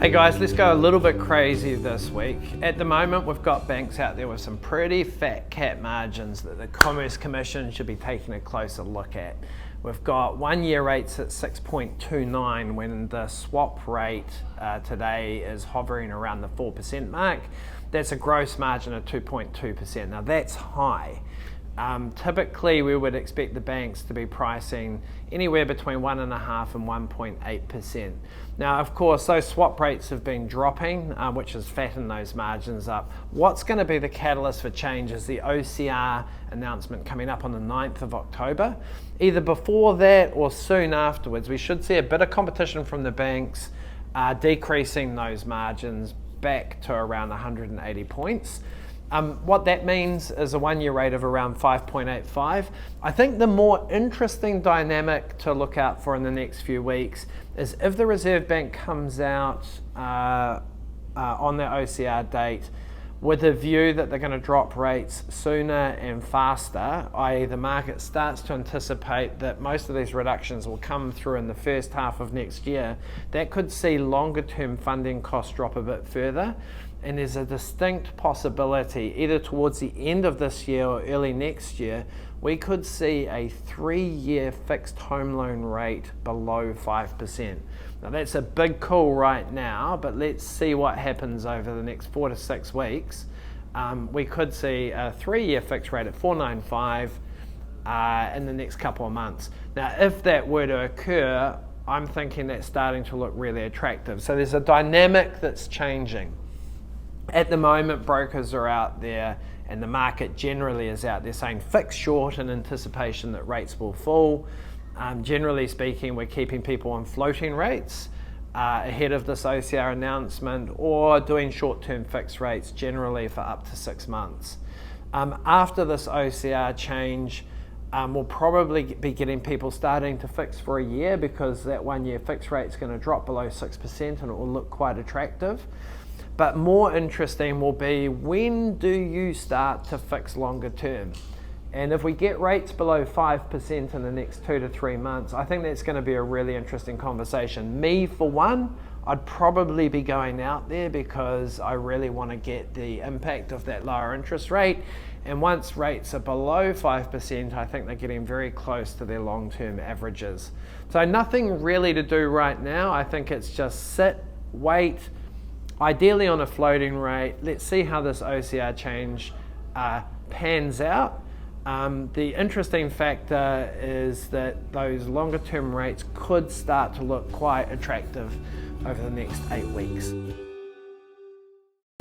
Hey guys, let's go a little bit crazy this week. At the moment, we've got banks out there with some pretty fat cap margins that the Commerce Commission should be taking a closer look at. We've got 1 year rates at 6.29 when the swap rate today is hovering around the 4% mark. That's a gross margin of 2.2%. Now that's high. Typically we would expect the banks to be pricing anywhere between 1.5% and 1.8%. Now of course those swap rates have been dropping, which has fattened those margins up. What's going to be the catalyst for change is the OCR announcement coming up on the 9th of October. Either before that or soon afterwards, we should see a bit of competition from the banks, decreasing those margins back to around 180 points. What that means is a 1 year rate of around 5.85. I think the more interesting dynamic to look out for in the next few weeks is if the Reserve Bank comes out on their OCR date with a view that they're going to drop rates sooner and faster, i.e. the market starts to anticipate that most of these reductions will come through in the first half of next year, that could see longer term funding costs drop a bit further. And there's a distinct possibility, either towards the end of this year or early next year, we could see a 3-year fixed home loan rate below 5%. Now that's a big call right now, but let's see what happens over the next 4 to 6 weeks. We could see a 3-year fixed rate at 4.95 in the next couple of months. Now if that were to occur, I'm thinking that's starting to look really attractive. So there's a dynamic that's changing. At the moment, brokers are out there and the market generally is out there saying fix short in anticipation that rates will fall. Generally speaking, we're keeping people on floating rates ahead of this OCR announcement, or doing short-term fixed rates generally for up to 6 months. After this OCR change, we'll probably be getting people starting to fix for a year, because that 1 year fixed rate is going to drop below 6% and it will look quite attractive. But more interesting will be, when do you start to fix longer term? And if we get rates below 5% in the next 2 to 3 months, I think that's going to be a really interesting conversation. Me, for one, I'd probably be going out there because I really want to get the impact of that lower interest rate. And once rates are below 5%, I think they're getting very close to their long-term averages. So nothing really to do right now. I think it's just sit, wait, ideally on a floating rate. Let's see how this OCR change pans out. The interesting factor is that those longer term rates could start to look quite attractive over the next 8 weeks.